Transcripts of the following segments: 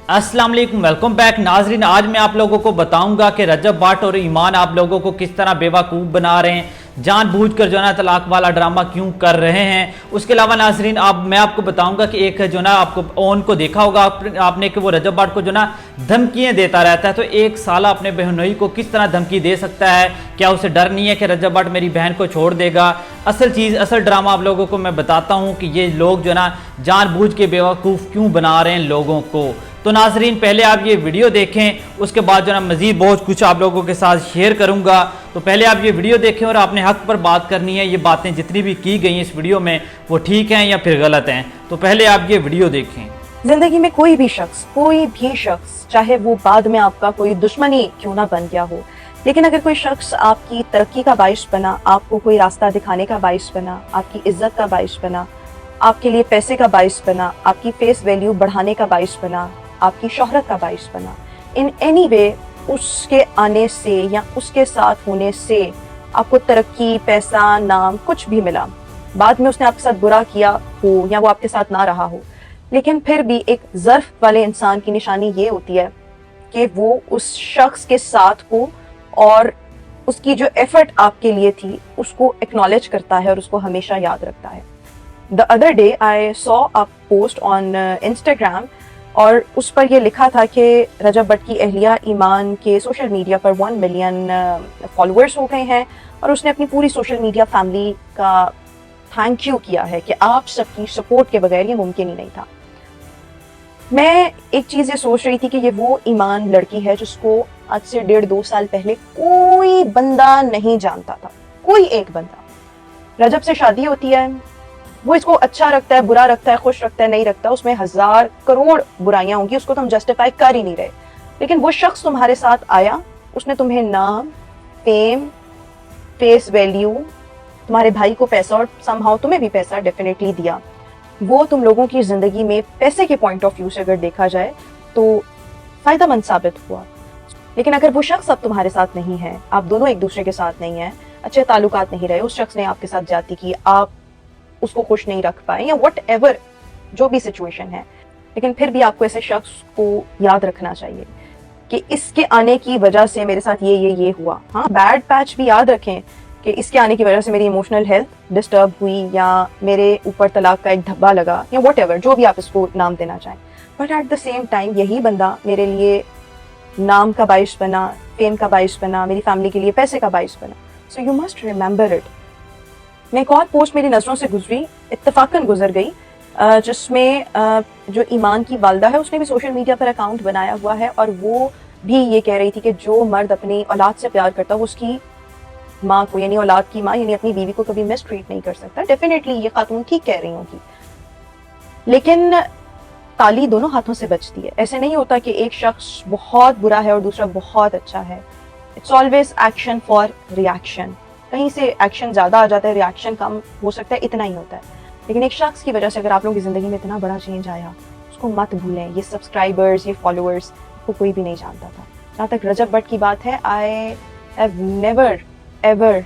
अस्सलाम वालेकुम, welcome back नाजरीन। आज मैं आप लोगों को बताऊंगा कि रजब भट्ट और ईमान आप लोगों को किस तरह बेवकूफ़ बना रहे हैं, जानबूझकर जो ना तलाक वाला ड्रामा क्यों कर रहे हैं। उसके अलावा नाजरीन मैं आपको बताऊंगा कि एक जो ना आपको ओन को देखा होगा आपने कि वो रजब भट्ट को जो ना धमकियाँ देता रहता है, तो एक साला अपने बहनोई को किस तरह धमकी दे सकता है। क्या उसे डर नहीं है कि रजब भट्ट मेरी बहन को छोड़ देगा। असल ड्रामा आप लोगों को मैं बताता हूँ कि ये लोग जो ना जानबूझ के बेवकूफ़ क्यों बना रहे हैं लोगों को। तो नाजरीन पहले आप ये वीडियो देखें, उसके बाद जो ना मज़ीद बहुत कुछ आप लोगों के साथ शेयर करूंगा। तो पहले आप ये वीडियो देखें और आपने हक पर बात करनी है, ये बातें जितनी भी की गई हैं इस वीडियो में वो ठीक हैं या फिर गलत हैं। तो पहले आप ये वीडियो देखें। जिंदगी में कोई भी शख्स चाहे वो बाद में आपका कोई दुश्मन ही क्यों ना बन गया हो, लेकिन अगर कोई शख्स आपकी तरक्की का बाइस बना, आपको कोई रास्ता दिखाने का बाइस बना, आपकी इज्जत का बाइस बना, आपके लिए पैसे का बाइस बना, आपकी फेस वैल्यू बढ़ाने का बाइस बना, आपकी शोहरत का बाइस बना, इन एनी वे उसके आने से या उसके साथ होने से आपको तरक्की, पैसा, नाम कुछ भी मिला, बाद में उसने आपके साथ बुरा किया हो या वो आपके साथ ना रहा हो, लेकिन फिर भी एक ज़र्फ वाले इंसान की निशानी ये होती है कि वो उस शख्स के साथ हो और उसकी जो एफर्ट आपके लिए थी उसको एक्नॉलेज करता है और उसको हमेशा याद रखता है। The other day I saw a post on Instagram और उस पर यह लिखा था कि रजब भट्ट की अहलिया ईमान के सोशल मीडिया पर 1 मिलियन फॉलोअर्स हो गए हैं और उसने अपनी पूरी सोशल मीडिया फैमिली का थैंक यू किया है कि आप सबकी सपोर्ट के बगैर ये मुमकिन ही नहीं था। मैं एक चीज़ ये सोच रही थी कि ये वो ईमान लड़की है जिसको आज से 1.5-2 साल पहले कोई बंदा नहीं जानता था, कोई एक बंदा। रजब से शादी होती है, वो इसको अच्छा रखता है, बुरा रखता है, खुश रखता है, नहीं रखता, उसमें 1000 करोड़ बुराइयां होंगी, उसको तो हम जस्टिफाई कर ही नहीं रहे, लेकिन वो शख्स तुम्हारे साथ आया, उसने तुम्हें नाम, फेम, फेस वैल्यू, तुम्हारे भाई को पैसा और समहाउ तुम्हें भी पैसा डेफिनेटली दिया। वो तुम लोगों की जिंदगी में पैसे के पॉइंट ऑफ व्यू से अगर देखा जाए तो फायदेमंद साबित हुआ, लेकिन अगर वो शख्स अब तुम्हारे साथ नहीं है, आप दोनों एक दूसरे के साथ नहीं है, अच्छे ताल्लुकात नहीं रहे, उस शख्स ने आपके साथ जाती की, आप उसको खुश नहीं रख पाए या वट एवर जो भी सिचुएशन है, लेकिन फिर भी आपको ऐसे शख्स को याद रखना चाहिए कि इसके आने की वजह से मेरे साथ ये हुआ। हाँ, बैड पैच भी याद रखें कि इसके आने की वजह से मेरी इमोशनल हेल्थ डिस्टर्ब हुई या मेरे ऊपर तलाक का एक धब्बा लगा या वट एवर जो भी आप इसको नाम देना चाहें, but at the same time यही बंदा मेरे लिए नाम का बाइस बना, फेम का बाइस बना, मेरी फैमिली के लिए पैसे का बाइस बना। So you must remember it. मैं एक और पोस्ट मेरी नज़रों से गुजरी, इत्तफाकन गुजर गई, जिसमें जो ईमान की वालदा है उसने भी सोशल मीडिया पर अकाउंट बनाया हुआ है और वो भी ये कह रही थी कि जो मर्द अपनी औलाद से प्यार करता है वो उसकी माँ को यानी औलाद की माँ यानी अपनी बीवी को कभी मिसट्रीट नहीं कर सकता। डेफिनेटली ये खातून ठीक कह रही होगी, लेकिन ताली दोनों हाथों से बचती है। ऐसे नहीं होता कि एक शख्स बहुत बुरा है और दूसरा बहुत अच्छा है। It's always action for reaction. कहीं से एक्शन ज़्यादा आ जाता है, रिएक्शन कम हो सकता है, इतना ही होता है। लेकिन एक शख्स की वजह से अगर आप लोगों की ज़िंदगी में इतना बड़ा चेंज आया, उसको मत भूलें। ये सब्सक्राइबर्स, ये फॉलोअर्स को कोई भी नहीं जानता था। जहाँ तक रजब भट्ट की बात है, I have never ever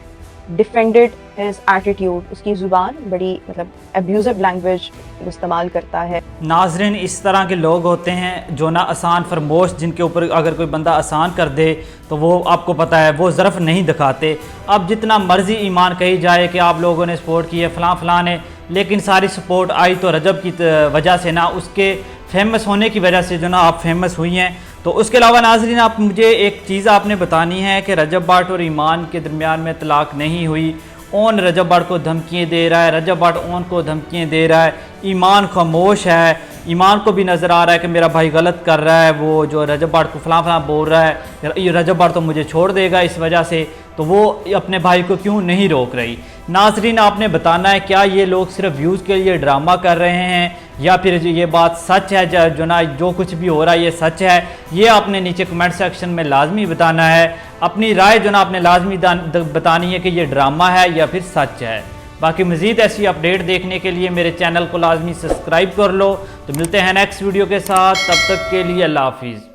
defended his attitude. उसकी ज़ुबान बड़ी अब्यूजिव लैंग्वेज इस्तेमाल करता है। नाजरीन इस तरह के लोग होते हैं जो ना आसान फरमोश, जिनके ऊपर अगर कोई बंदा आसान कर दे तो वो आपको पता है वो ज़रफ़ नहीं दिखाते। अब जितना मर्ज़ी ईमान कही जाए कि आप लोगों ने सपोर्ट की है फलां ने, लेकिन सारी सपोर्ट आई तो रजब की वजह से ना, उसके फेमस होने की वजह से जो ना आप फेमस हुई हैं। तो उसके अलावा नाजरीन आप मुझे एक चीज़ आपने बतानी है कि रजब भट्ट और ईमान के दरमियान में तलाक नहीं हुई। ओन रजब भट्ट को धमकियाँ दे रहा है, रजब भट्ट ओन को धमकियाँ दे रहा है, ईमान खामोश है। ईमान को भी नज़र आ रहा है कि मेरा भाई गलत कर रहा है, वो जो रजब भट्ट को फलां बोल रहा है, ये रजब भट्ट तो मुझे छोड़ देगा इस वजह से, तो वो अपने भाई को क्यों नहीं रोक रही। नाजरीन आपने बताना है क्या ये लोग सिर्फ व्यूज़ के लिए ड्रामा कर रहे हैं या फिर ये बात सच है, जो ना जो कुछ भी हो रहा है ये सच है। ये आपने नीचे कमेंट सेक्शन में लाजमी बताना है। अपनी राय जो ना आपने लाजमी बतानी है कि ये ड्रामा है या फिर सच है। बाकी मज़ीद ऐसी अपडेट देखने के लिए मेरे चैनल को लाजमी सब्सक्राइब कर लो। तो मिलते हैं नेक्स्ट वीडियो के साथ, तब तक के लिए अल्लाह हाफिज़।